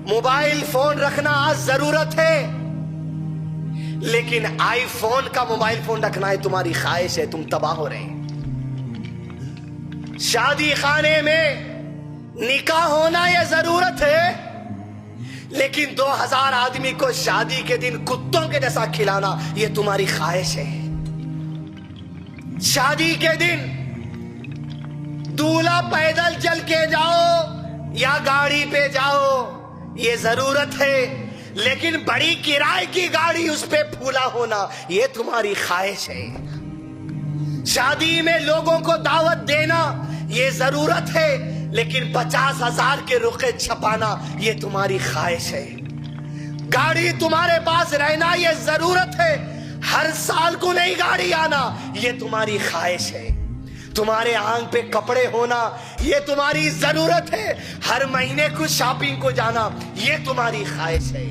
Mobile phone رکھنا آج ضرورت ہے، لیکن آئی فون کا موبائل فون رکھنا ہے تمہاری خواہش ہے، تم تباہ ہو رہے ہیں۔ شادی خانے میں نکاح ہونا یہ ضرورت ہے، لیکن 2000 آدمی کو شادی کے دن کتوں کے جیسا کھلانا یہ تمہاری خواہش ہے۔ شادی کے دن دولہا پیدل چل کے جاؤ یا گاڑی پہ جاؤ یہ ضرورت ہے، لیکن بڑی کرائے کی گاڑی اس پہ پھولا ہونا یہ تمہاری خواہش ہے۔ شادی میں لوگوں کو دعوت دینا یہ ضرورت ہے، لیکن 50,000 کے رقعے چھپانا یہ تمہاری خواہش ہے۔ گاڑی تمہارے پاس رہنا یہ ضرورت ہے، ہر سال کو نئی گاڑی آنا یہ تمہاری خواہش ہے۔ تمہارے آنکھ پہ کپڑے ہونا یہ تمہاری ضرورت ہے، ہر مہینے کچھ شاپنگ کو جانا یہ تمہاری خواہش ہے۔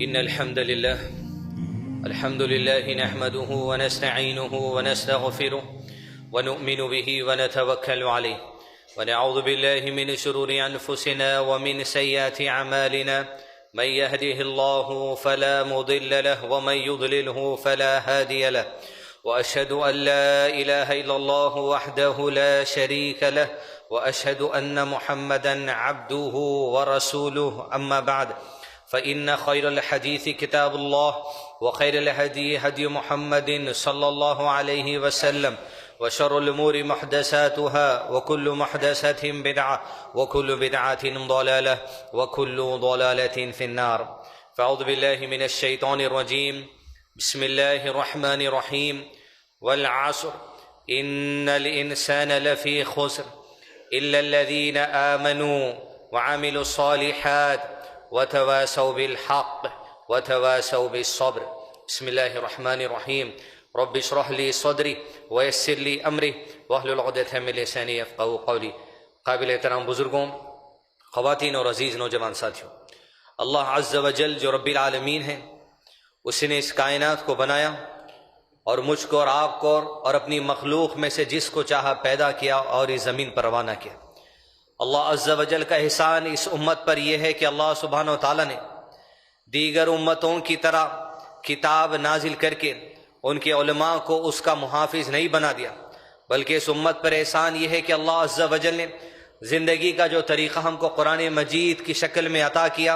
ان الحمد لله نحمده ونستعينه ونستغفره ونؤمن به ونتوكل عليه ونعوذ بالله من شرور انفسنا ومن سيئات اعمالنا، من يهده الله فلا مضل له ومن يضلله فلا هادي له، واشهد ان لا اله الا الله وحده لا شريك له، واشهد ان محمدا عبده ورسوله، اما بعد فإن خير الحديث كتاب الله، وخير الهدي هدي محمد صلى الله عليه وسلم، وشر الأمور محدثاتها، وكل محدثة بدعة، وكل بدعة ضلالة، وكل ضلالة في النار۔ فأعوذ بالله من الشيطان الرجيم، بسم الله الرحمن الرحيم، والعصر إن الإنسان لفي خسر إلا الذين آمنوا وعملوا الصالحات وتواسوا بالحق وتواسوا بالصبر۔ بسم اللہ الرحمن الرحیم، رب اشرح لی صدری ویسر لی امری واحلل عقدۃ من لسانی یفقہوا قولی۔ قابل احترام بزرگوں، خواتین اور عزیز نوجوان ساتھیوں، اللہ عز و جل جو رب العالمین ہے، اس نے اس کائنات کو بنایا اور مجھ کو اور آپ کو اور اپنی مخلوق میں سے جس کو چاہا پیدا کیا اور اس زمین پر روانہ کیا۔ اللہ عز و جل کا احسان اس امت پر یہ ہے کہ اللہ سبحانہ و تعالیٰ نے دیگر امتوں کی طرح کتاب نازل کر کے ان کے علماء کو اس کا محافظ نہیں بنا دیا، بلکہ اس امت پر احسان یہ ہے کہ اللہ عز و جل نے زندگی کا جو طریقہ ہم کو قرآن مجید کی شکل میں عطا کیا،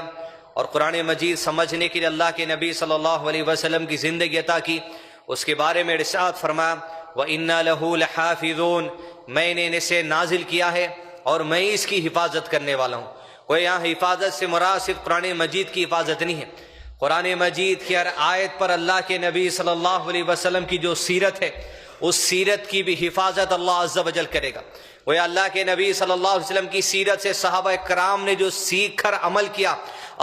اور قرآن مجید سمجھنے کے لیے اللہ کے نبی صلی اللہ علیہ وسلم کی زندگی عطا کی، اس کے بارے میں ارشاد فرمایا وَإِنَّا لَهُ لَحَافِظُونَ، میں نے اسے نازل کیا ہے اور میں اس کی حفاظت کرنے والا ہوں۔ کوئی یہاں حفاظت سے مراد صرف قرآن مجید کی حفاظت نہیں ہے، قرآن مجید کی ہر آیت پر اللہ کے نبی صلی اللہ علیہ وسلم کی جو سیرت ہے اس سیرت کی بھی حفاظت اللہ عز و جل کرے گا۔ وہ اللہ کے نبی صلی اللہ علیہ وسلم کی سیرت سے صحابہ کرام نے جو سیکھ کر عمل کیا،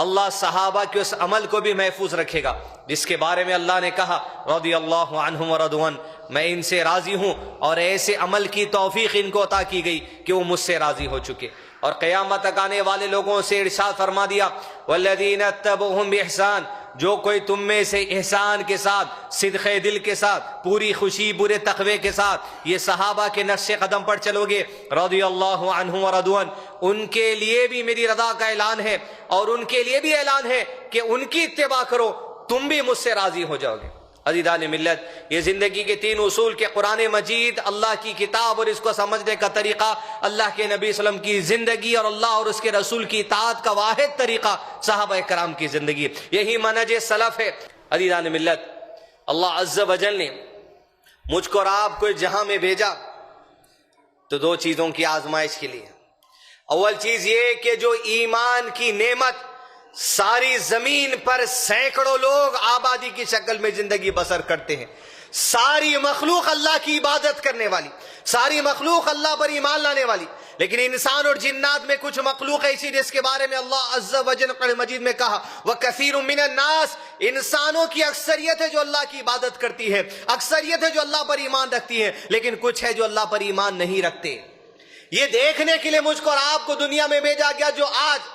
اللہ صحابہ کے اس عمل کو بھی محفوظ رکھے گا، جس کے بارے میں اللہ نے کہا رضی اللہ عنہم ورضوا عنہ، میں ان سے راضی ہوں، اور ایسے عمل کی توفیق ان کو عطا کی گئی کہ وہ مجھ سے راضی ہو چکے۔ اور قیامت تک آنے والے لوگوں سے ارشاد فرما دیا والذین اتبعوہم بإحسان، جو کوئی تم میں سے احسان کے ساتھ، صدق دل کے ساتھ، پوری خوشی برے تقوی کے ساتھ یہ صحابہ کے نقش قدم پر چلو گے رضی اللہ عنہم ورضوا عنہ، ان کے لیے بھی میری رضا کا اعلان ہے، اور ان کے لیے بھی اعلان ہے کہ ان کی اتباع کرو، تم بھی مجھ سے راضی ہو جاؤ گے۔ عزیزان ملت، یہ زندگی کے 3 اصول کے قرآن مجید، اللہ کی کتاب اور اس کو سمجھنے کا طریقہ، اللہ کے نبی صلی اللہ علیہ وسلم کی زندگی اور اللہ اور اس کے رسول کی اطاعت کا واحد طریقہ صحابہ کرام کی زندگی، یہی منہج سلف ہے۔ عزیزان ملت، اللہ عز و جل نے مجھ کو اور آپ کو جہاں میں بھیجا تو 2 چیزوں کی آزمائش کے لیے۔ اول چیز یہ کہ جو ایمان کی نعمت ساری زمین پر سینکڑوں لوگ آبادی کی شکل میں زندگی بسر کرتے ہیں، ساری مخلوق اللہ کی عبادت کرنے والی، ساری مخلوق اللہ پر ایمان لانے والی، لیکن انسان اور جنات میں کچھ مخلوق ایسی جس کے بارے میں اللہ عز و جل قرآن مجید میں کہا وَكَثِيرٌ مِّنَ النَّاسِ، انسانوں کی اکثریت ہے جو اللہ کی عبادت کرتی ہے، اکثریت ہے جو اللہ پر ایمان رکھتی ہے، لیکن کچھ ہے جو اللہ پر ایمان نہیں رکھتے۔ یہ دیکھنے کے لیے مجھ کو اور آپ کو دنیا میں بھیجا گیا جو آج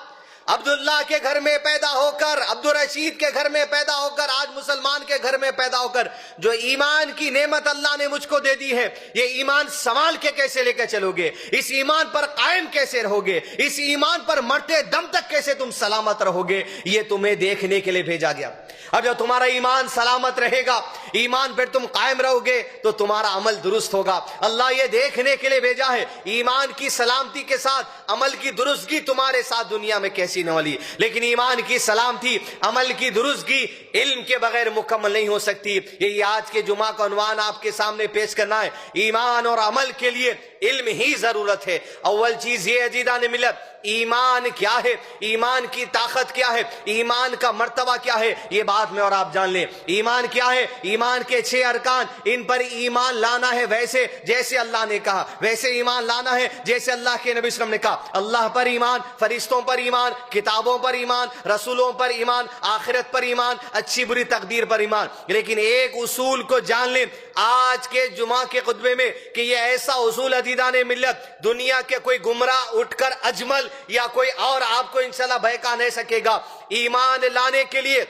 عبداللہ کے گھر میں پیدا ہو کر، عبدالرشید کے گھر میں پیدا ہو کر، آج مسلمان کے گھر میں پیدا ہو کر جو ایمان کی نعمت اللہ نے مجھ کو دے دی ہے، یہ ایمان سنبھال کے کیسے لے کے چلو گے؟ اس ایمان پر قائم کیسے رہو گے؟ اس ایمان پر مرتے دم تک کیسے تم سلامت رہو گے؟ یہ تمہیں دیکھنے کے لیے بھیجا گیا۔ اب جب تمہارا ایمان سلامت رہے گا، ایمان پر تم قائم رہو گے تو تمہارا عمل درست ہوگا۔ اللہ یہ دیکھنے کے لیے بھیجا ہے ایمان کی سلامتی کے ساتھ عمل کی درستگی تمہارے ساتھ دنیا میں کیسی نہ والی، لیکن ایمان کی سلامتی، عمل کی درستگی علم کے بغیر مکمل نہیں ہو سکتی۔ یہی آج کے جمعہ کا عنوان آپ کے سامنے پیش کرنا ہے، ایمان اور عمل کے لیے علم ہی ضرورت ہے۔ اول چیز یہ عزیزان ملت، ایمان کیا ہے، ایمان کی طاقت کیا ہے، ایمان کا مرتبہ کیا ہے، یہ بات میں اور آپ جان لیں۔ ایمان کیا ہے؟ ایمان کے 6 ارکان، ان پر ایمان لانا ہے ویسے جیسے اللہ نے کہا، ویسے ایمان لانا ہے جیسے اللہ کے نبی صلی اللہ علیہ وسلم نے کہا۔ اللہ پر ایمان، فرشتوں پر ایمان، کتابوں پر ایمان، رسولوں پر ایمان، آخرت پر ایمان، اچھی بری تقدیر پر ایمان۔ لیکن ایک اصول کو جان لیں آج کے جمعہ کے خطبے میں کہ یہ ایسا اصول عزیزان ملت دنیا کے کوئی گمراہ اٹھ کر اجمل یا کوئی اور آپ کو انشاءاللہ بہکا نہیں سکے گا۔ ایمان لانے کے لیے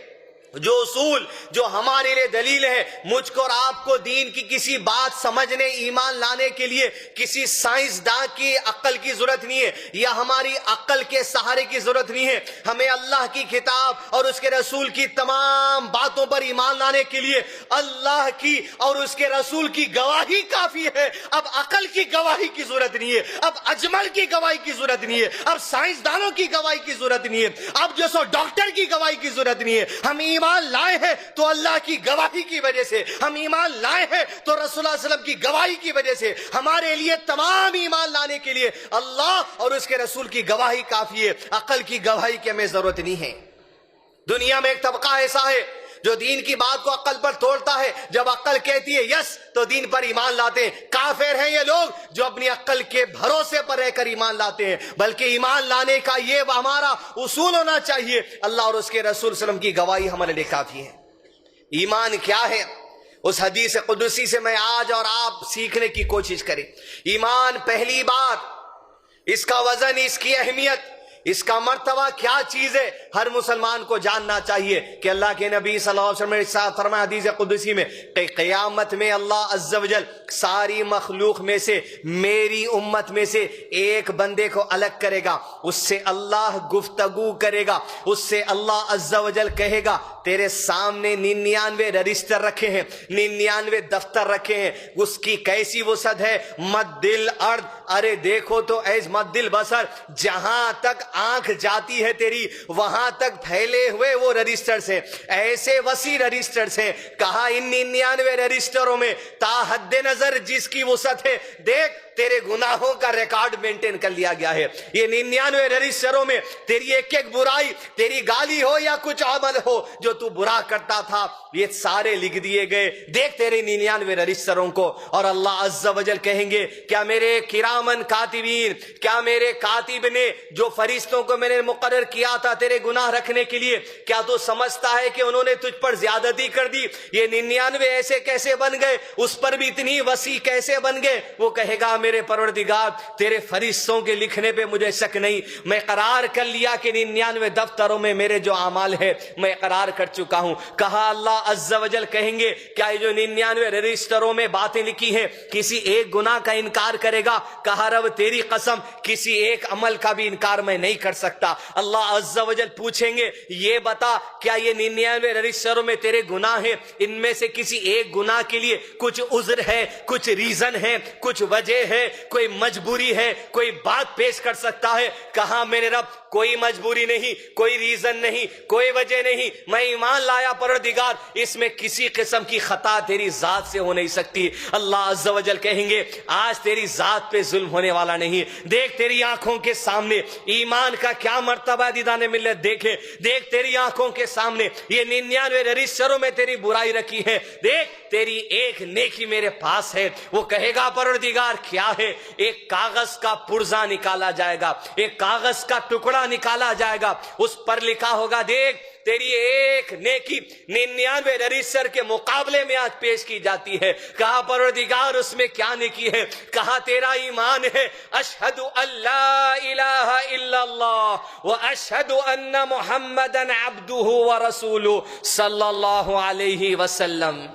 جو اصول، جو ہمارے لیے دلیل ہے، مجھ کو اور آپ کو دین کی کسی بات سمجھنے، ایمان لانے کے لیے کسی سائنسداں کی عقل کی ضرورت نہیں ہے یا ہماری عقل کے سہارے کی ضرورت نہیں ہے۔ ہمیں اللہ کی کتاب اور اس کے رسول کی تمام باتوں پر ایمان لانے کے لیے اللہ کی اور اس کے رسول کی گواہی کافی ہے۔ اب عقل کی گواہی کی ضرورت نہیں ہے، اب اجمل کی گواہی کی ضرورت نہیں ہے، اب سائنسدانوں کی گواہی کی ضرورت نہیں ہے، اب جو سو ڈاکٹر کی گواہی کی ضرورت نہیں ہے۔ ہم ایمان لائے ہیں تو اللہ کی گواہی کی وجہ سے، ہم ایمان لائے ہیں تو رسول اللہ صلی اللہ علیہ وسلم کی گواہی کی وجہ سے۔ ہمارے لیے تمام ایمان لانے کے لیے اللہ اور اس کے رسول کی گواہی کافی ہے، عقل کی گواہی کی ہمیں ضرورت نہیں ہے۔ دنیا میں ایک طبقہ ایسا ہے جو دین کی بات کو عقل پر توڑتا ہے، جب عقل کہتی ہے یس تو دین پر ایمان لاتے ہیں۔ کافر ہیں یہ لوگ جو اپنی عقل کے بھروسے پر رہ کر ایمان لاتے ہیں، بلکہ ایمان لانے کا یہ ہمارا اصول ہونا چاہیے اللہ اور اس کے رسول صلی اللہ علیہ وسلم کی گواہی ہمارے لیے کافی ہے۔ ایمان کیا ہے؟ اس حدیث قدسی سے میں آج اور آپ سیکھنے کی کوشش کریں۔ ایمان، پہلی بات، اس کا وزن، اس کی اہمیت، اس کا مرتبہ کیا چیز ہے، ہر مسلمان کو جاننا چاہیے کہ اللہ کے نبی صلی اللہ علیہ وسلم نے ارشاد فرمایا حدیث قدسی میں کہ قیامت میں اللہ عز و جل ساری مخلوق میں سے، میری امت میں سے ایک بندے کو الگ کرے گا، اس سے اللہ گفتگو کرے گا، اس سے اللہ عز و جل کہے گا تیرے سامنے 99 رجسٹر رکھے ہیں، 99 دفتر رکھے ہیں، اس کی کیسی وسعت ہے، مد الارض، ارے دیکھو تو ایز مد البصر، جہاں تک آنکھ جاتی ہے تیری وہاں تک پھیلے ہوئے وہ رجسٹرز ہیں، ایسے وسیع رجسٹرز ہیں۔ کہا ان 99 رجسٹروں میں تا حد نظر جس کی وسعت ہے، دیکھ تیرے گناہوں کا ریکارڈ مینٹین کر لیا گیا ہے۔ یہ 99 رجسٹروں میں تیری ایک ایک برائی، تیری گالی ہو یا کچھ عمل ہو جو تو برا کرتا تھا، یہ سارے لکھ دیے گئے۔ دیکھ تیرے 99 رجسٹروں کو، اور اللہ عز و جل کہیں گے کیا میرے کرامن کاتبین، کیا میرے کاتب نے جو فرشتوں کو میں نے مقرر کیا تھا تیرے گناہ رکھنے کے لیے، کیا تو سمجھتا ہے کہ انہوں نے تجھ پر زیادتی کر دی؟ یہ 99 ایسے کیسے بن گئے، اس پر بھی اتنی وسیع کیسے بن گئے؟ وہ کہے گا میرے پروردگار تیرے فرشتوں کے لکھنے پہ مجھے شک نہیں، میں قرار کر لیا کہ 99 دفتروں میں میرے جو اعمال ہے میں قرار کر چکا ہوں۔ کہا اللہ عز و جل کہیں گے کیا یہ جو 99 رجسٹروں میں باتیں لکھی ہیں کسی ایک گناہ کا انکار کرے گا؟ کہا رب تیری قسم کسی ایک عمل کا بھی انکار میں نہیں کر سکتا۔ اللہ عز و جل پوچھیں گے یہ بتا کیا یہ 99 رجسٹروں میں تیرے گناہ ہیں، ان میں سے کسی ایک گناہ کے لیے کچھ عذر ہے، کچھ ریزن ہے، کچھ وجہ ہے، کوئی مجبوری ہے، کوئی بات پیش کر سکتا ہے؟ کہا میرے رب کوئی مجبوری نہیں، کوئی ریزن نہیں، کوئی وجہ نہیں، میں ایمان لایا پروردگار اس میں کسی قسم کی خطا تیری ذات سے ہو نہیں سکتی۔ اللہ عز و جل کہیں گے آج تیری ذات پہ ظلم ہونے والا نہیں۔ دیکھ تیری آنکھوں کے سامنے ایمان کا کیا مرتبہ دیدان ملت، دیکھے دیکھ تیری آنکھوں کے سامنے یہ 99 رجسٹروں میں تیری برائی رکھی ہے، دیکھ تیری ایک نیکی میرے پاس ہے۔ وہ کہے گا پروردگار کیا کیا ہے؟ ایک کاغذ کا پرزہ نکالا جائے گا، ایک کاغذ کا ٹکڑا نکالا جائے گا، اس پر لکھا ہوگا دیکھ تیری ایک نیکی 99 رجسٹر کے مقابلے میں آج پیش کی جاتی ہے۔ کہا پروردگار اس میں کیا نیکی ہے؟ کہا تیرا ایمان ہے اشہد ان لا الہ الا اللہ و اشہد ان محمدن عبدہ و رسولہ صلی اللہ علیہ وسلم۔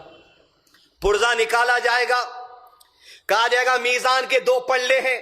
پرزہ نکالا جائے گا، کہا جائے گا میزان کے 2 پلڑے ہیں،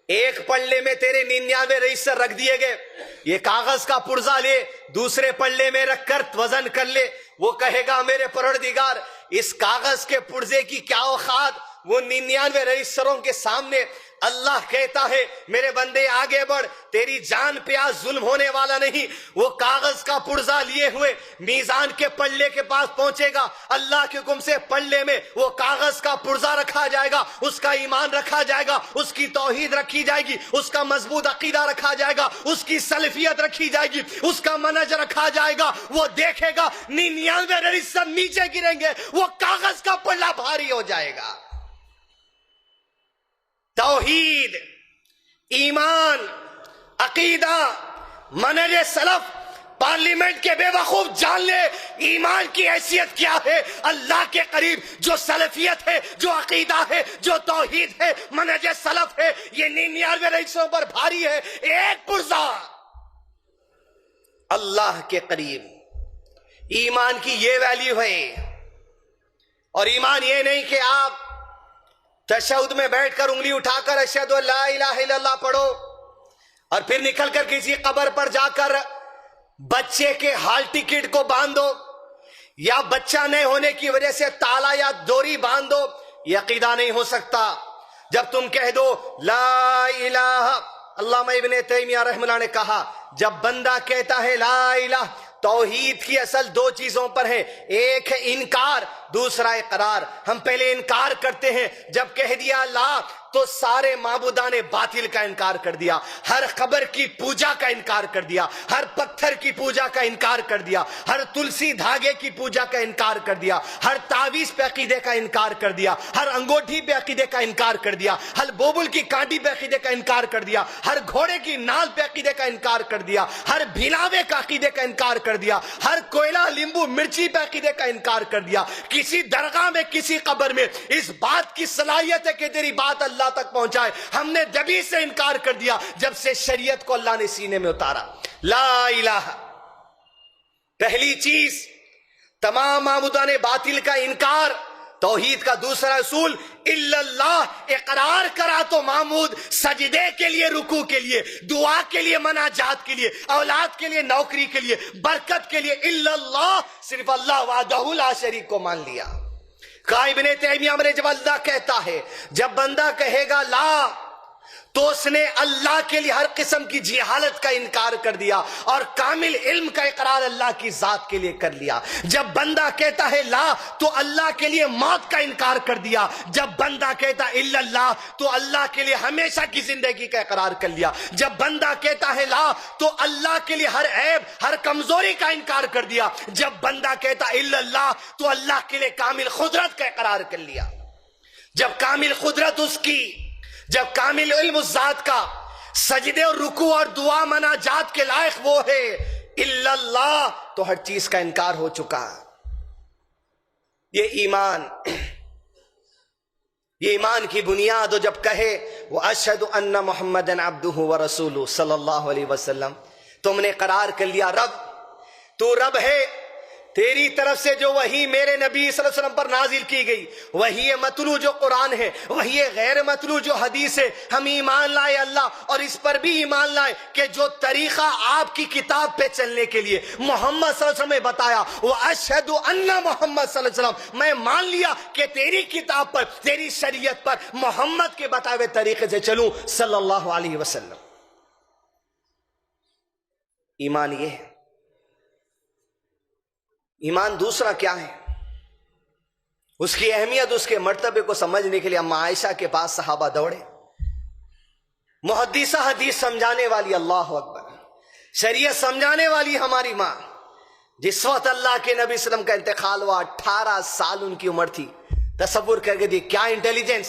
ایک پلڑے میں تیرے 99 رجسٹر رکھ دیے گئے، یہ کاغذ کا پرزہ لے دوسرے پلڑے میں رکھ کر وزن کر لے۔ وہ کہے گا میرے پروردگار اس کاغذ کے پرزے کی کیا اوقات، وہ 99 رجسٹروں کے سامنے اللہ کہتا ہے میرے بندے آگے بڑھ، تیری جان پہ آج ظلم ہونے والا نہیں۔ وہ کاغذ کا پرزہ لیے ہوئے میزان کے پلڑے کے پاس پہنچے گا، اللہ کے حکم سے پلڑے میں وہ کاغذ کا پرزہ رکھا جائے گا، اس کا ایمان رکھا جائے گا، اس کی توحید رکھی جائے گی، اس کا مضبوط عقیدہ رکھا جائے گا، اس کی سلفیت رکھی جائے گی، اس کا منہج رکھا جائے گا۔ وہ دیکھے گا 99 رجسٹر نیچے گریں گے، وہ کاغذ کا پلڑا بھاری ہو جائے گا۔ توحید، ایمان، عقیدہ، منہج سلف، پارلیمنٹ کے بے وقوف جان لے ایمان کی حیثیت کیا ہے۔ اللہ کے قریب جو سلفیت ہے، جو عقیدہ ہے، جو توحید ہے، منہج سلف ہے، یہ 99 رجسٹروں پر بھاری ہے۔ ایک پرزہ اللہ کے قریب۔ ایمان کی یہ ویلیو ہے، اور ایمان یہ نہیں کہ آپ تشہد میں بیٹھ کر انگلی اٹھا کر اشہد ان لا الہ الا اللہ پڑھو اور پھر نکل کر کسی قبر پر جا کر بچے کے ہال ٹکٹ کو باندھو، یا بچہ نہیں ہونے کی وجہ سے تالا یا ڈوری باندھو۔ یہ عقیدہ نہیں ہو سکتا۔ جب تم کہہ دو لا الہ، علامہ ابن تیمیہ رحمہ اللہ نے کہا جب بندہ کہتا ہے لا الہ، توحید کی اصل 2 چیزوں پر ہے، ایک ہے انکار، دوسرا اقرار۔ ہم پہلے انکار کرتے ہیں، جب کہہ دیا لا تو سارے معبودان باطل کا انکار کر دیا، ہر قبر کی پوجا کا انکار کر دیا، ہر پتھر کی پوجا کا انکار کر دیا، ہر تلسی دھاگے کی پوجا کا انکار کر دیا، ہر تعویذ پہ عقیدے کا انکار کر دیا، ہر انگوٹھی پہ عقیدے کا انکار کر دیا، ہر بوبل کی کانٹی پہ عقیدے کا انکار کر دیا، ہر گھوڑے کی نال پہ عقیدے کا انکار کر دیا، ہر بھلاوے کا عقیدے کا انکار کر دیا، ہر کوئلہ لیمبو مرچی پہ عقیدے کا انکار کر دیا۔ کسی درگاہ میں، کسی قبر میں اس بات کی صلاحیت ہے کہ تیری بات اللہ تک پہنچائے، ہم نے جبھی سے انکار کر دیا جب سے شریعت کو اللہ نے سینے میں اتارا۔ لا الہ، پہلی چیز تمام معبودان باطل کا انکار۔ توحید کا دوسرا اصول الا اللہ، اقرار کرا تو معبود، سجدے کے لیے، رکوع کے لیے، دعا کے لیے، مناجات کے لیے، اولاد کے لیے، نوکری کے لیے، برکت کے لیے، الا اللہ، صرف اللہ وحدہ لا شریک کو مان لیا۔ کہا ابن تیمیہ میں جب اللہ کہتا ہے، جب بندہ کہے گا لا تو اس نے اللہ کے لیے ہر قسم کی جہالت کا انکار کر دیا اور کامل علم کا اقرار اللہ کی ذات کے لیے کر لیا۔ جب بندہ کہتا ہے لا تو اللہ کے لیے موت کا انکار کر دیا۔ جب بندہ کہتا ہے الا اللہ تو اللہ کے لیے ہمیشہ کی زندگی کا اقرار کر لیا۔ جب بندہ کہتا ہے لا تو اللہ کے لیے ہر عیب، ہر کمزوری کا انکار کر دیا۔ جب بندہ کہتا ہے الا اللہ تو اللہ کے لیے کامل قدرت کا اقرار کر لیا۔ جب کامل قدرت اس کی، جب کامل علم اس ذات کا، سجدے اور رکوع اور دعا مناجات کے لائق وہ ہے الا اللہ، تو ہر چیز کا انکار ہو چکا۔ یہ ایمان کی بنیاد ہو۔ جب کہے وَأَشْهَدُ أَنَّ مُحَمَّدًا عَبْدُهُ وَرَسُولُهُ صلی اللہ علیہ وسلم، تم نے قرار کر لیا رب، تو رب ہے، تیری طرف سے جو وحی میرے نبی صلی اللہ علیہ وسلم پر نازل کی گئی، وحی مطلوع جو قرآن ہے، وحی غیر مطلوع جو حدیث ہے، ہم ایمان لائے اللہ، اور اس پر بھی ایمان لائے کہ جو طریقہ آپ کی کتاب پہ چلنے کے لیے محمد صلی اللہ علیہ وسلم نے بتایا، وَأَشْهَدُ أَنَّ محمد صلی اللہ علیہ وسلم، میں مان لیا کہ تیری کتاب پر، تیری شریعت پر محمد کے بتائے ہوئے طریقے سے چلوں صلی اللہ علیہ وسلم۔ ایمان یہ ہے۔ ایمان دوسرا کیا ہے؟ اس کی اہمیت، اس کے مرتبے کو سمجھنے کے لیے اما عائشہ کے پاس صحابہ دوڑے۔ محدثہ حدیث سمجھانے والی، اللہ اکبر، شریعت سمجھانے والی ہماری ماں، جس وقت اللہ کے نبی صلی اللہ علیہ وسلم کا انتقال ہوا 18 سال ان کی عمر تھی۔ تصور کر کے دیکھ کیا انٹیلیجنس،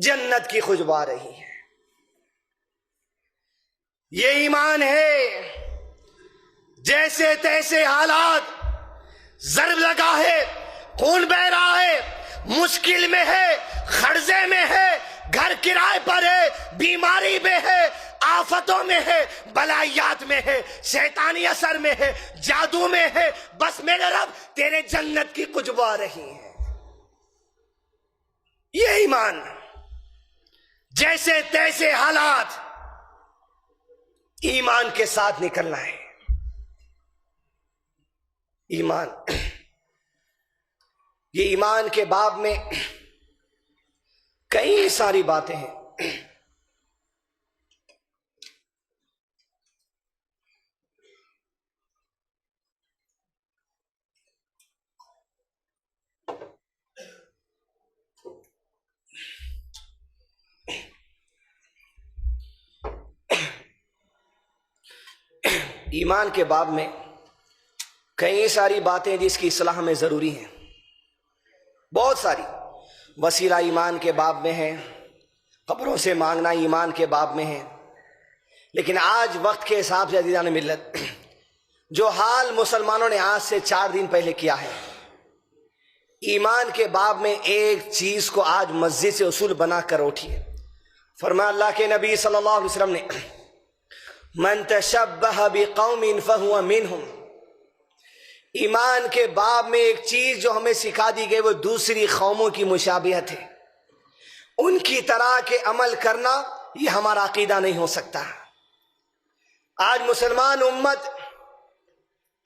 جنت کی خوشبو آ رہی ہے۔ یہ ایمان ہے، جیسے تیسے حالات، ضرب لگا ہے، خون بہ رہا ہے، مشکل میں ہے، خرچے میں ہے، گھر کرائے پر ہے، بیماری میں ہے، آفتوں میں ہے، بلائیات میں ہے، شیطانی اثر میں ہے، جادو میں ہے، بس میرے رب تیرے جنت کی خوشبو آ رہی ہے۔ یہ ایمان، جیسے تیسے حالات، ایمان کے ساتھ نکلنا ہے۔ ایمان، یہ ایمان کے باب میں کئی ساری باتیں ہیں۔ ایمان کے باب میں کئی ساری باتیں جس کی اصلاح میں ضروری ہیں، بہت ساری۔ وسیلہ ایمان کے باب میں ہے، قبروں سے مانگنا ایمان کے باب میں ہے، لیکن آج وقت کے حساب سے عزیزان ملت، جو حال مسلمانوں نے آج سے 4 دن پہلے کیا ہے، ایمان کے باب میں ایک چیز کو آج مسجد سے اصول بنا کر اٹھیے۔ فرمایا اللہ کے نبی صلی اللہ علیہ وسلم نے، من تشبہ بقوم فہو منہم۔ ایمان کے باب میں ایک چیز جو ہمیں سکھا دی گئی وہ دوسری قوموں کی مشابہت ہے، ان کی طرح کے عمل کرنا یہ ہمارا عقیدہ نہیں ہو سکتا۔ آج مسلمان امت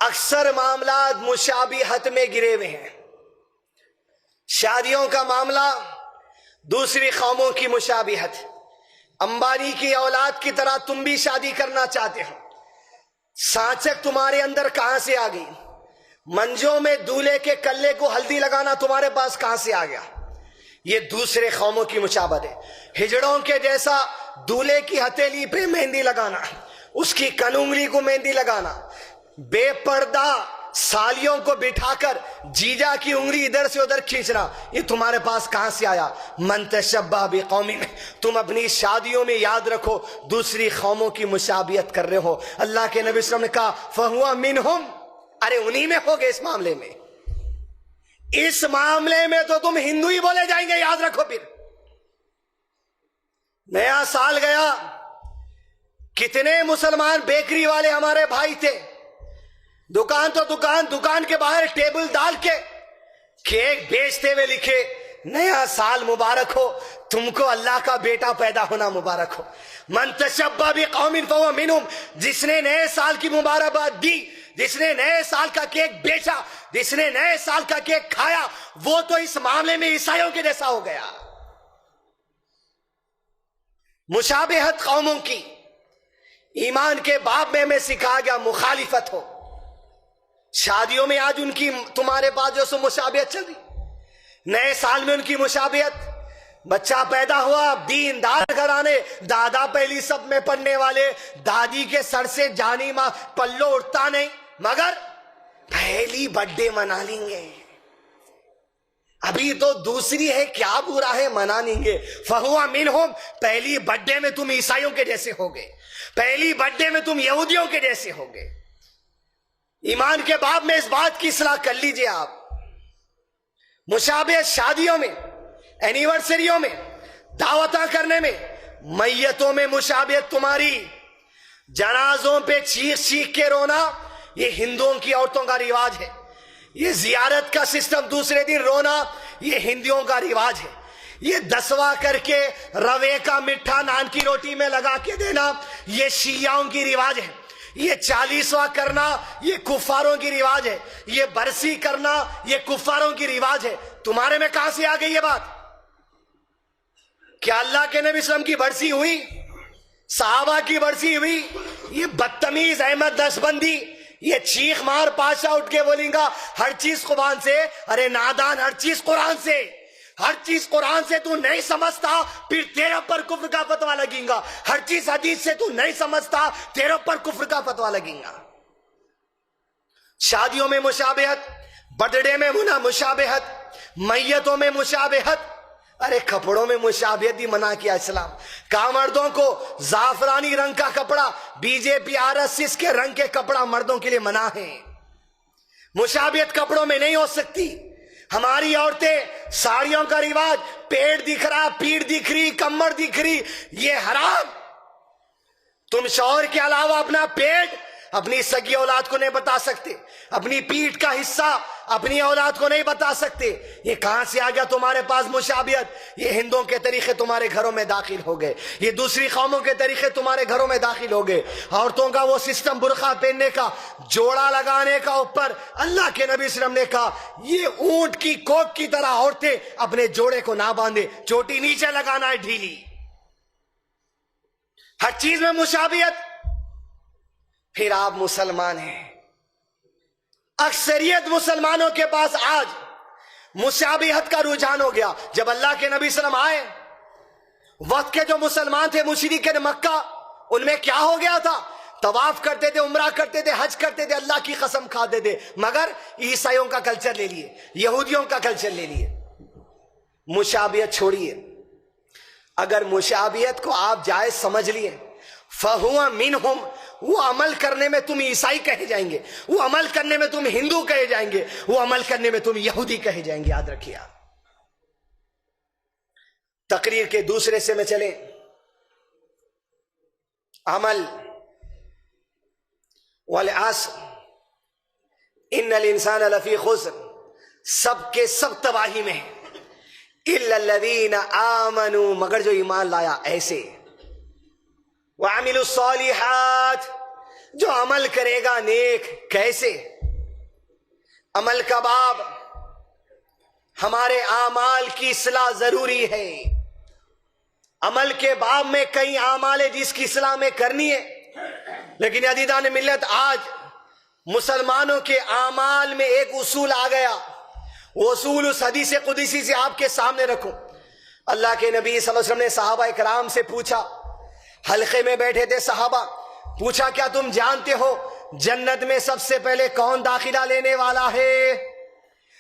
اکثر معاملات مشابہت میں گرے ہوئے ہیں۔ شادیوں کا معاملہ دوسری قوموں کی مشابہت، امبانی کی اولاد کی طرح تم بھی شادی کرنا چاہتے ہو، سانچک تمہارے اندر کہاں سے آ گئی؟ منجوں میں دولہے کے کلے کو ہلدی لگانا تمہارے پاس کہاں سے آ گیا؟ یہ دوسرے قوموں کی مشابہت ہے۔ ہجڑوں کے جیسا دولہے کی ہتھیلی پہ مہندی لگانا، اس کی کنونگلی کو مہندی لگانا، بے پردہ سالیوں کو بٹھا کر جیجا کی انگلی ادھر سے ادھر کھینچنا، یہ تمہارے پاس کہاں سے آیا؟ من تشبہ بقوم، تم اپنی شادیوں میں یاد رکھو دوسری قوموں کی مشابہت کر رہے ہو۔ اللہ کے نبی صلی اللہ علیہ وسلم نے کہا فہو منہم، ارے انہی میں ہوگے۔ اس معاملے میں، اس معاملے میں تو تم ہندو ہی بولے جائیں گے، یاد رکھو۔ پھر نیا سال گیا، کتنے مسلمان بیکری والے ہمارے بھائی تھے، دکان تو دکان کے باہر ٹیبل ڈال کے کیک بیچتے ہوئے لکھے نیا سال مبارک ہو، تم کو اللہ کا بیٹا پیدا ہونا مبارک ہو۔ من تشبہ بقوم فہو منہم، جس نے نئے سال کی مبارکباد دی، جس نے نئے سال کا کیک بیچا، جس نے نئے سال کا کیک کھایا، وہ تو اس معاملے میں عیسائیوں کے جیسا ہو گیا۔ مشابہت قوموں کی ایمان کے باب میں ہمیں سکھا گیا مخالفت ہو۔ شادیوں میں آج ان کی تمہارے پاس جو سو مشابہت چل رہی، نئے سال میں ان کی مشابہت، بچہ پیدا ہوا دیندار گھرانے، دادا پہلی سب میں پڑھنے والے، دادی کے سر سے جانی ماں پلو اٹھتا نہیں، مگر پہلی برتھ ڈے منا لیں گے، ابھی تو دوسری ہے، کیا برا ہے، منا لیں گے۔ فہو منہم، پہلی برتھ ڈے میں تم عیسائیوں کے جیسے ہوگے، پہلی برتھ ڈے میں تم یہودیوں کے جیسے ہوگے۔ ایمان کے باب میں اس بات کی اصلاح کر لیجئے آپ۔ مشابہت شادیوں میں، اینیورسریوں میں، دعوتاں کرنے میں، میتوں میں مشابہت تمہاری، جنازوں پہ چیخ چیخ کے رونا یہ ہندوؤں کی عورتوں کا رواج ہے، یہ زیارت کا سسٹم دوسرے دن رونا یہ ہندوؤں کا رواج ہے، یہ 10واں کر کے روے کا مٹھا نان کی روٹی میں لگا کے دینا یہ شیعوں کی رواج ہے، یہ 40واں کرنا یہ کفاروں کی رواج ہے، یہ برسی کرنا یہ کفاروں کی رواج ہے۔ تمہارے میں کہاں سے آ گئی یہ بات؟ کیا اللہ کے نبی صلی اللہ علیہ وسلم کی برسی ہوئی؟ صحابہ کی برسی ہوئی؟ یہ بدتمیز احمد نسبندی، یہ چیخ مار پاشا اٹھ کے بولیں گا ہر چیز قرآن سے، ارے نادان، ہر چیز قرآن سے، ہر چیز قرآن سے تو نہیں سمجھتا، پھر تیرے پر کفر کا فتویٰ لگیں گا، ہر چیز حدیث سے تو نہیں سمجھتا، تیرے پر کفر کا فتویٰ لگیں گا۔ شادیوں میں مشابہت، برتھ ڈے میں مشابہت، میتوں میں مشابہت، ارے کپڑوں میں مشابہت بھی منع کیا اسلام. کہا مردوں کو زعفرانی رنگ کا کپڑا بی جے پی RSS کے رنگ کے کپڑا مردوں کے لیے منع ہے. مشابہت کپڑوں میں نہیں ہو سکتی. ہماری عورتیں ساڑیوں کا رواج، پیٹ دکھ رہا، پیٹھ دکھ رہی، کمر دکھ رہی، یہ حرام. تم شوہر کے علاوہ اپنا پیٹ اپنی سگی اولاد کو نہیں بتا سکتے، اپنی پیٹھ کا حصہ اپنی اولاد کو نہیں بتا سکتے. یہ کہاں سے آ گیا تمہارے پاس مشابہت؟ یہ ہندوؤں کے طریقے تمہارے گھروں میں داخل ہو گئے، یہ دوسری قوموں کے طریقے تمہارے گھروں میں داخل ہو گئے. عورتوں کا وہ سسٹم برقع پہننے کا، جوڑا لگانے کا اوپر، اللہ کے نبی صلی اللہ علیہ وسلم نے کہا یہ اونٹ کی کوک کی طرح عورتیں اپنے جوڑے کو نہ باندھے، چوٹی نیچے لگانا ہے ڈھیلی. ہر چیز میں مشابہت. پھر آپ مسلمان ہیں. اکثریت مسلمانوں کے پاس آج مشابہت کا رجحان ہو گیا. جب اللہ کے نبی صلی اللہ علیہ وسلم آئے، وقت کے جو مسلمان تھے مشرکین مکہ، ان میں کیا ہو گیا تھا؟ طواف کرتے تھے، عمرہ کرتے تھے، حج کرتے تھے، اللہ کی قسم کھاتے تھے، مگر عیسائیوں کا کلچر لے لیے، یہودیوں کا کلچر لے لیے. مشابہت چھوڑیے. اگر مشابہت کو آپ جائز سمجھ لیے، فَهُوَ مِنْهُمْ، وہ عمل کرنے میں تم عیسائی کہے جائیں گے، وہ عمل کرنے میں تم ہندو کہے جائیں گے، وہ عمل کرنے میں تم یہودی کہے جائیں گے. یاد رکھیے. تقریر کے دوسرے سے میں چلیں. عمل والعصر ان الانسان لفی خسر، سب کے سب تباہی میں ہیں، الا الذین آمنوا، مگر جو ایمان لایا. ایسے وعملوا الصالحات، جو عمل کرے گا نیک. کیسے؟ عمل کا باب. ہمارے اعمال کی اصلاح ضروری ہے. عمل کے باب میں کئی اعمال ہے جس کی اصلاح میں کرنی ہے، لیکن عزیزان ملت آج مسلمانوں کے اعمال میں ایک اصول آ گیا. وہ اصول اس حدیث قدسی سے آپ کے سامنے رکھوں. اللہ کے نبی صلی اللہ علیہ وسلم نے صحابہ کرام سے پوچھا، حلقے میں بیٹھے تھے صحابہ، پوچھا کیا تم جانتے ہو جنت میں سب سے پہلے کون داخلہ لینے والا ہے؟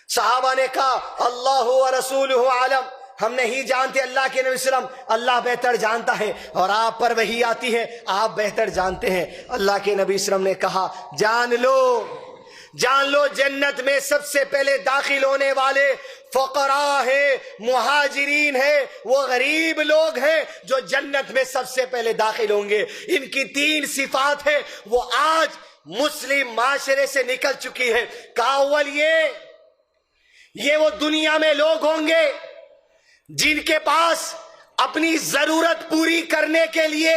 صحابہ نے کہا اللہ و رسولہ عالم، ہم نہیں جانتے، اللہ کے نبی صلی اللہ علیہ وسلم، اللہ بہتر جانتا ہے، اور آپ پر وحی آتی ہے، آپ بہتر جانتے ہیں. اللہ کے نبی صلی اللہ علیہ وسلم نے کہا جان لو جنت میں سب سے پہلے داخل ہونے والے فقراء ہیں، مہاجرین ہیں، وہ غریب لوگ ہیں جو جنت میں سب سے پہلے داخل ہوں گے. ان کی 3 صفات ہیں، وہ آج مسلم معاشرے سے نکل چکی ہے. اول یہ وہ دنیا میں لوگ ہوں گے جن کے پاس اپنی ضرورت پوری کرنے کے لیے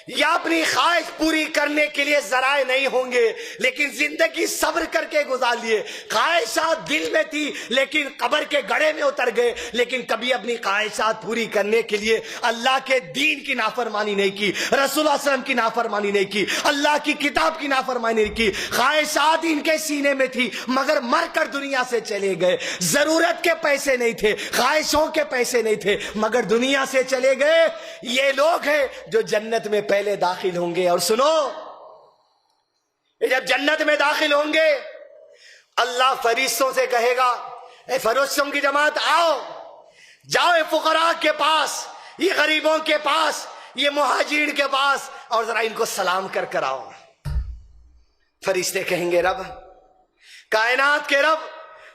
یا اپنی خواہش پوری کرنے کے لیے ذرائع نہیں ہوں گے، لیکن زندگی صبر کر کے گزار لیے. خواہشات دل میں تھی لیکن قبر کے گڑھے میں اتر گئے، لیکن کبھی اپنی خواہشات پوری کرنے کے لیے اللہ کے دین کی نافرمانی نہیں کی، رسول اللہ صلی اللہ علیہ وسلم کی نافرمانی نہیں کی، اللہ کی کتاب کی نافرمانی نہیں کی. خواہشات ان کے سینے میں تھی مگر مر کر دنیا سے چلے گئے. ضرورت کے پیسے نہیں تھے، خواہشوں کے پیسے نہیں تھے، مگر دنیا سے چلے گئے. یہ لوگ ہیں جو جنت میں پہلے داخل ہوں گے. اور سنو، جب جنت میں داخل ہوں گے اللہ فرشتوں سے کہے گا، اے فرشتوں کی جماعت آؤ، جاؤ اے فقراء کے پاس، یہ غریبوں کے پاس، یہ مہاجرین کے پاس، اور ذرا ان کو سلام کر آؤ. فرشتے کہیں گے رب، کائنات کے رب،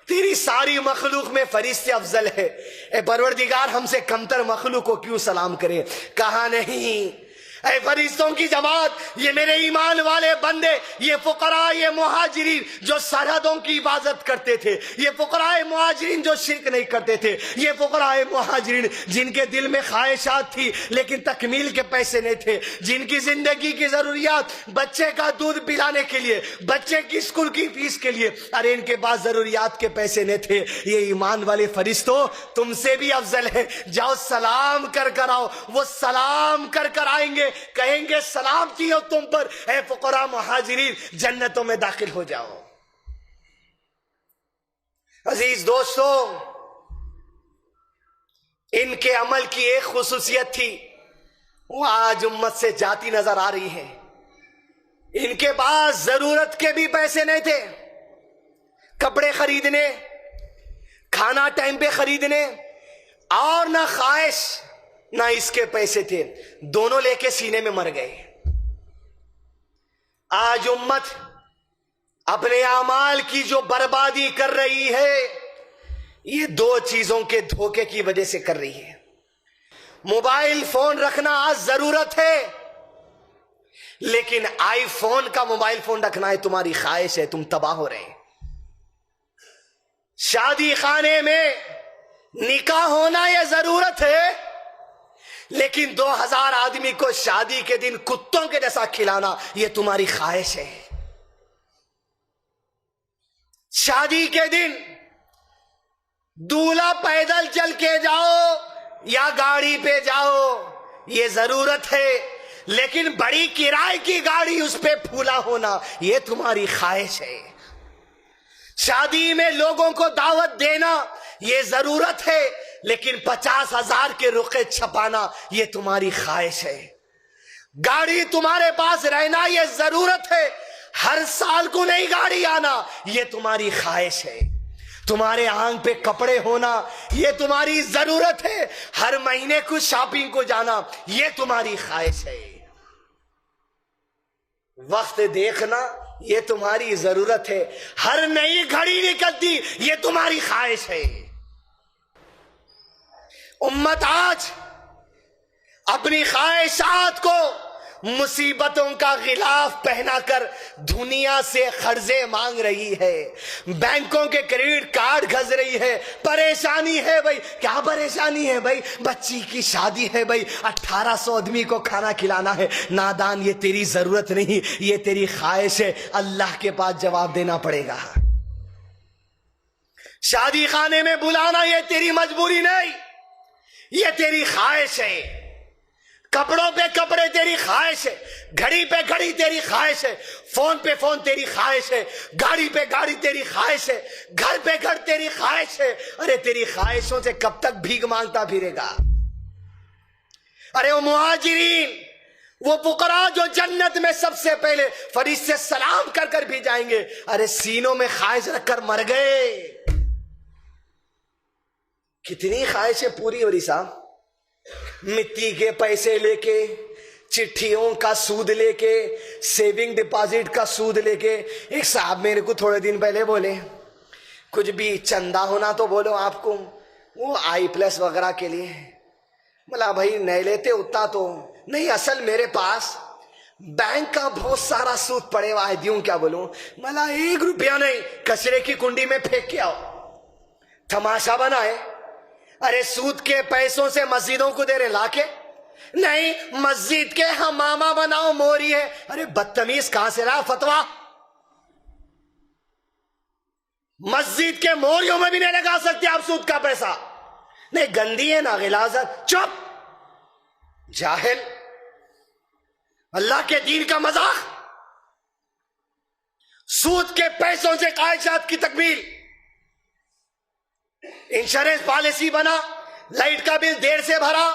تیری ساری مخلوق میں فرشتے افضل ہے، اے پروردگار ہم سے کمتر مخلوق کو کیوں سلام کرے؟ کہا نہیں، اے فرشتوں کی جماعت، یہ میرے ایمان والے بندے، یہ فقراء، یہ مہاجرین جو سرحدوں کی حفاظت کرتے تھے، یہ فقراء مہاجرین جو شرک نہیں کرتے تھے، یہ فقراء مہاجرین جن کے دل میں خواہشات تھی لیکن تکمیل کے پیسے نہیں تھے، جن کی زندگی کی ضروریات، بچے کا دودھ پلانے کے لیے، بچے کی اسکول کی فیس کے لیے، ارے ان کے پاس ضروریات کے پیسے نہیں تھے. یہ ایمان والے فرشتوں تم سے بھی افضل ہے، جاؤ سلام کر آؤ. وہ سلام کر آئیں گے، کہیں گے سلامتی ہو تم پر اے فقراء مہاجرین، جنتوں میں داخل ہو جاؤ. عزیز دوستو، ان کے عمل کی ایک خصوصیت تھی، وہ آج امت سے جاتی نظر آ رہی ہے. ان کے پاس ضرورت کے بھی پیسے نہیں تھے، کپڑے خریدنے، کھانا ٹائم پہ خریدنے، اور نہ خواہش نہ اس کے پیسے تھے، دونوں لے کے سینے میں مر گئے۔ آج امت اپنے اعمال کی جو بربادی کر رہی ہے، یہ دو چیزوں کے دھوکے کی وجہ سے کر رہی ہے۔ موبائل فون رکھنا آج ضرورت ہے، لیکن آئی فون کا موبائل فون رکھنا ہے تمہاری خواہش ہے، تم تباہ ہو رہے ہیں۔ شادی خانے میں نکاح ہونا یہ ضرورت ہے، لیکن 2000 آدمی کو شادی کے دن کتوں کے جیسا کھلانا یہ تمہاری خواہش ہے۔ شادی کے دن دولہا پیدل چل کے جاؤ یا گاڑی پہ جاؤ یہ ضرورت ہے، لیکن بڑی کرائے کی گاڑی اس پہ پھولا ہونا یہ تمہاری خواہش ہے۔ شادی میں لوگوں کو دعوت دینا یہ ضرورت ہے، لیکن 50,000 کے رقعے چھپانا یہ تمہاری خواہش ہے۔ گاڑی تمہارے پاس رہنا یہ ضرورت ہے، ہر سال کو نئی گاڑی آنا یہ تمہاری خواہش ہے۔ تمہارے آنکھ پہ کپڑے ہونا یہ تمہاری ضرورت ہے، ہر مہینے کو شاپنگ کو جانا یہ تمہاری خواہش ہے۔ وقت دیکھنا یہ تمہاری ضرورت ہے، ہر نئی گھڑی نکلتی یہ تمہاری خواہش ہے۔ امت آج اپنی خواہشات کو مصیبتوں کا غلاف پہنا کر دنیا سے قرضے مانگ رہی ہے، بینکوں کے کریڈٹ کارڈ گھس رہی ہے۔ پریشانی ہے بھائی، کیا پریشانی ہے بھائی؟ بچی کی شادی ہے بھائی، 1800 آدمی کو کھانا کھلانا ہے۔ نادان، یہ تیری ضرورت نہیں، یہ تیری خواہش ہے، اللہ کے پاس جواب دینا پڑے گا۔ شادی خانے میں بلانا یہ تیری مجبوری نہیں، یہ تیری خواہش ہے۔ کپڑوں پہ کپڑے تیری خواہش ہے، گھڑی پہ گھڑی تیری خواہش ہے، فون پہ فون تیری خواہش ہے، گاڑی پہ گاڑی تیری خواہش ہے، گھر پہ گھر تیری خواہش ہے۔ ارے تیری خواہشوں سے کب تک بھیک مانگتا پھرے گا؟ ارے وہ مہاجرین، وہ فقراء جو جنت میں سب سے پہلے فرشتے سلام کر کر بھی جائیں گے، ارے سینوں میں خواہش رکھ کر مر گئے۔ کتنی خواہشیں پوری ہو رہی صاحب؟ مٹی کے پیسے لے کے، چٹھیوں کا سود لے کے، سیونگ ڈپازٹ کا سود لے کے۔ ایک صاحب میرے کو تھوڑے دن پہلے بولے کچھ بھی چندہ ہونا تو بولو آپ کو، وہ آئی پلس وغیرہ کے لیے۔ بولا بھائی نہیں لیتے اتنا تو نہیں، اصل میرے پاس بینک کا بہت سارا سود پڑے ہوا ہے، دیوں کیا بولوں؟ بولا 1 روپیہ نہیں، کچرے کی کنڈی میں پھینک کے آؤ۔ تماشا بنائے، ارے سود کے پیسوں سے مسجدوں کو دے رہے لا کے، نہیں مسجد کے حمامہ بناؤ موری ہے۔ ارے بدتمیز، کہاں سے رہا فتویٰ؟ مسجد کے موریوں میں بھی نہیں لگا سکتے آپ سود کا پیسہ، نہیں گندی ہے نا غلاظت۔ چپ جاہل، اللہ کے دین کا مذاق، سود کے پیسوں سے خواہشات کی تکمیل۔ انشورنس پالیسی بنا، لائٹ کا بل دیر سے بھرا،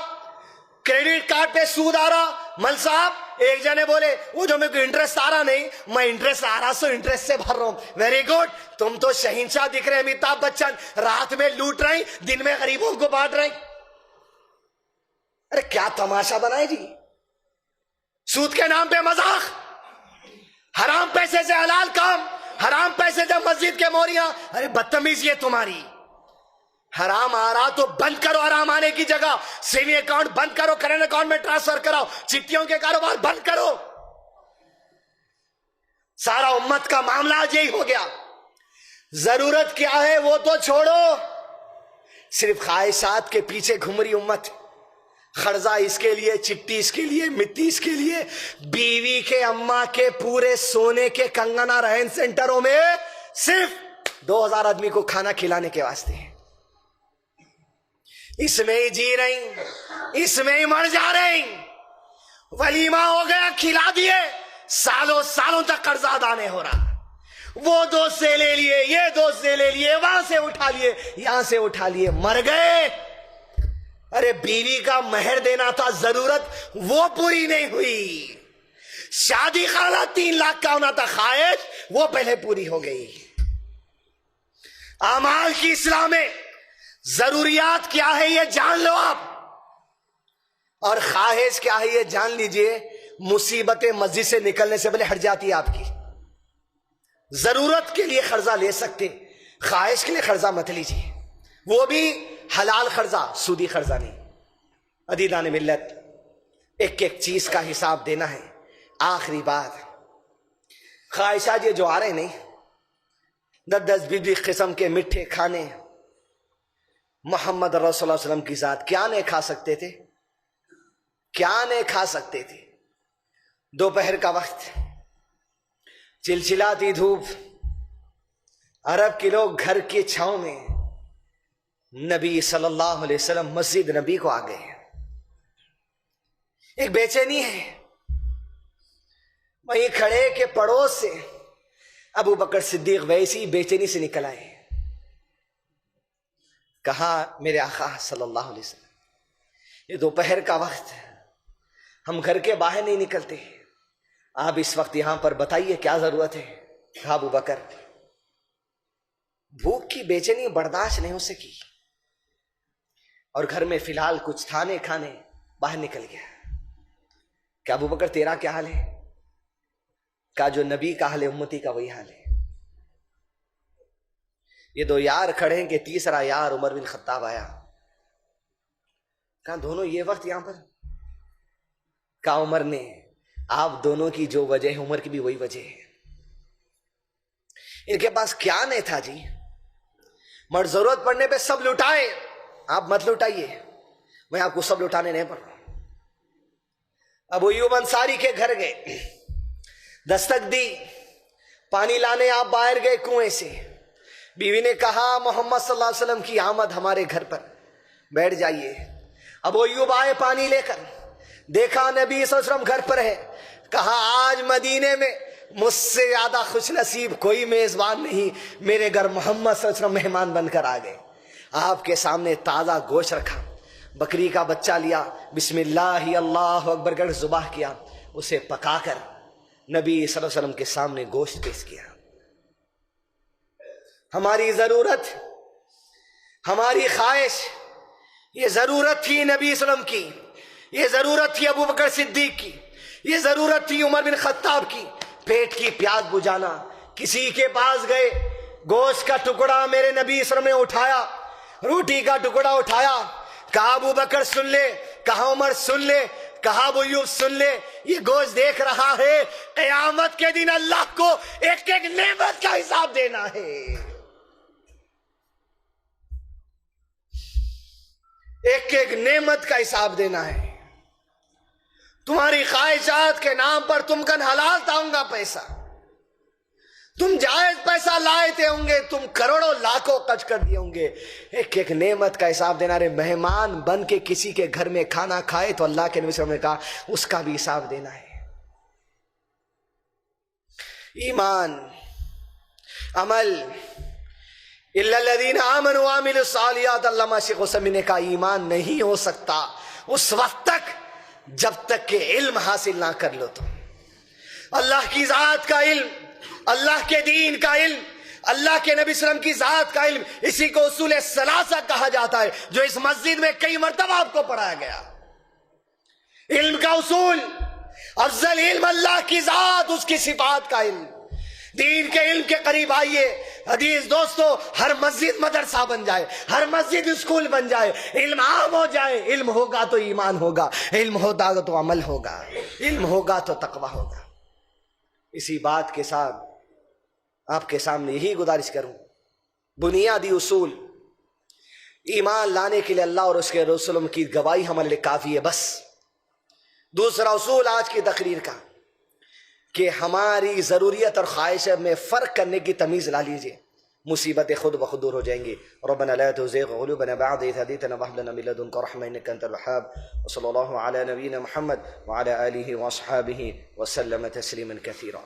کریڈٹ کارڈ پہ سود آ رہا۔ مل صاحب ایک جنے بولے وہ جو میرے کو انٹرسٹ آ رہا نہیں، میں انٹرسٹ آ رہا سو انٹرسٹ سے بھر رہا ہوں۔ ویری گڈ، تم تو شہنشاہ دکھ رہے ہیں امیتابھ بچن، رات میں لوٹ رہے ہیں، دن میں غریبوں کو بانٹ رہے ہیں۔ ارے کیا تماشا بنائے جی؟ سود کے نام پہ مذاق، حرام پیسے سے حلال کام، حرام پیسے سے مسجد کے موریاں۔ ارے بدتمیز یہ تمہاری۔ حرام آ رہا تو بند کرو، حرام آنے کی جگہ سیونگ اکاؤنٹ بند کرو، کرنٹ اکاؤنٹ میں ٹرانسفر کراؤ، چٹھیوں کے کاروبار بند کرو۔ سارا امت کا معاملہ آج یہی ہو گیا۔ ضرورت کیا ہے وہ تو چھوڑو، صرف خواہشات کے پیچھے گھوم رہی امت۔ قرضہ اس کے لیے، چٹھی اس کے لیے، مٹی اس کے لیے، بیوی کے اماں کے پورے سونے کے کنگنا رہن سینٹروں میں صرف 2000 آدمی کو کھانا کھلانے کے واسطے۔ اس میں ہی جی رہی، اس میں ہی مر جا رہی۔ ولیمہ ہو گیا، کھلا دیے، سالوں سالوں تک قرضہ ادا نہیں ہو رہا۔ وہ دوست سے لے لیے، یہ دوست سے لے لیے، وہاں سے اٹھا لیے، یہاں سے اٹھا لیے، مر گئے۔ ارے بیوی کا مہر دینا تھا، ضرورت وہ پوری نہیں ہوئی۔ شادی خانہ 3 لاکھ کا ہونا تھا، خواہش وہ پہلے پوری ہو گئی۔ اعمال کی اصلاح میں ضروریات کیا ہے یہ جان لو آپ، اور خواہش کیا ہے یہ جان لیجئے۔ مصیبتیں مسجد سے نکلنے سے پہلے ہٹ جاتی ہے آپ کی۔ ضرورت کے لیے قرضہ لے سکتے، خواہش کے لیے قرضہ مت لیجیے، وہ بھی حلال قرضہ، سودی قرضہ نہیں۔ عزیزان ملت، ایک ایک چیز کا حساب دینا ہے۔ آخری بات، خواہشات یہ جو آ رہے نہیں، 10 20 قسم کے میٹھے کھانے، محمد رسول اللہ صلی اللہ علیہ وسلم کی ذات کیا نہیں کھا سکتے تھے؟ کیا نہیں کھا سکتے تھے؟ دوپہر کا وقت، چلچلاتی دھوپ، عرب کے لوگ گھر کے چھاؤں میں، نبی صلی اللہ علیہ وسلم مسجد نبی کو آ گئے۔ ایک بے چینی ہے، وہیں کھڑے کے پڑوس سے ابو بکر صدیق ویسی بے چینی سے نکل آئے۔ کہا میرے آقا صلی اللہ علیہ وسلم، یہ دوپہر کا وقت، ہم گھر کے باہر نہیں نکلتے، آپ اس وقت یہاں پر بتائیے کیا ضرورت ہے؟ کہا ابو بکر، بھوک کی بے چینی برداشت نہیں ہو سکی، اور گھر میں فی الحال کچھ تھا نہیں کھانے، باہر نکل گیا۔ کہ ابو بکر تیرا کیا حال ہے؟ کہا جو نبی کا حال ہے امتی کا وہی حال ہے۔ یہ دو یار کھڑے ہیں کہ تیسرا یار عمر بن خطاب آیا۔ کہا دونوں یہ وقت یہاں پر؟ کہا عمر نے، آپ دونوں کی جو وجہ ہے عمر کی بھی وہی وجہ ہے۔ ان کے پاس کیا نہیں تھا جی، مگر ضرورت پڑنے پہ سب لٹائے، آپ مت لٹائیے، میں آپ کو سب لٹانے نہیں پڑ رہا۔ ابو ایوب انصاری کے گھر گئے، دستک دی، پانی لانے آپ باہر گئے کنویں سے، بیوی نے کہا محمد صلی اللہ علیہ وسلم کی آمد ہمارے گھر پر، بیٹھ جائیے۔ ابو ایوب آئے پانی لے کر، دیکھا نبی صلی اللہ علیہ وسلم گھر پر ہے، کہا آج مدینے میں مجھ سے زیادہ خوش نصیب کوئی میزبان نہیں، میرے گھر محمد صلی اللہ علیہ وسلم مہمان بن کر آ گئے۔ آپ کے سامنے تازہ گوشت رکھا، بکری کا بچہ لیا، بسم اللہ اللہ اکبر کر ذبح کیا، اسے پکا کر نبی صلی اللہ علیہ وسلم کے سامنے گوشت پیش کیا۔ ہماری ضرورت، ہماری خواہش، یہ ضرورت تھی نبی صلی اللہ علیہ وسلم کی، یہ ضرورت تھی ابو بکر صدیق کی، یہ ضرورت تھی عمر بن خطاب کی، پیٹ کی پیاس بجھانا۔ کسی کے پاس گئے، گوشت کا ٹکڑا میرے نبی صلی اللہ علیہ وسلم نے اٹھایا، روٹی کا ٹکڑا اٹھایا، کہا ابو بکر سن لے، کہا عمر سن لے، کہا ابو ایوب سن لے، یہ گوشت دیکھ رہا ہے، قیامت کے دن اللہ کو ایک ایک نعمت کا حساب دینا ہے، ایک ایک نعمت کا حساب دینا ہے۔ تمہاری خواہشات کے نام پر تم کن حلال تاؤں گا پیسہ، تم جائز پیسہ لائے تھے ہوں گے، تم کروڑوں لاکھوں خرچ کر دیے ہوں گے، ایک ایک نعمت کا حساب دینا ہے۔ مہمان بن کے کسی کے گھر میں کھانا کھائے تو اللہ کے نبی صلی اللہ علیہ وسلم نے کہا اس کا بھی حساب دینا ہے۔ ایمان، عمل، الا الذین آمنوا وعملوا الصالحات، علامہ شیخ عثیمین نے کہا ایمان نہیں ہو سکتا اس وقت تک جب تک کہ علم حاصل نہ کر لو۔ تو اللہ کی ذات کا علم، اللہ کے دین کا علم، اللہ کے نبی صلی اللہ علیہ وسلم کی ذات کا علم، اسی کو اصول ثلاثہ کہا جاتا ہے، جو اس مسجد میں کئی مرتبہ آپ کو پڑھایا گیا۔ علم کا اصول، افضل علم اللہ کی ذات، اس کی صفات کا علم۔ دین کے علم کے قریب آئیے حدیث دوستو، ہر مسجد مدرسہ بن جائے، ہر مسجد اسکول بن جائے، علم عام ہو جائے۔ علم ہوگا تو ایمان ہوگا، علم ہوگا تو عمل ہوگا، علم ہوگا تو تقوی ہوگا۔ اسی بات کے ساتھ آپ کے سامنے یہی گزارش کروں، بنیادی اصول ایمان لانے کے لیے اللہ اور اس کے رسولوں کی گواہی ہمارے لیے کافی ہے بس۔ دوسرا اصول آج کی تقریر کا کہ ہماری ضروریت اور خواہش میں فرق کرنے کی تمیز لا لیجئے، مصیبتیں خود بخود دور ہو جائیں گی۔ ربنا لا تزغ قلوبنا بعد إذ هديتنا وهب لنا من لدنك رحمة إنك أنت الوهاب، وصلى الله على نبينا محمد وعلى آله وأصحابه وسلم تسليما كثيرا۔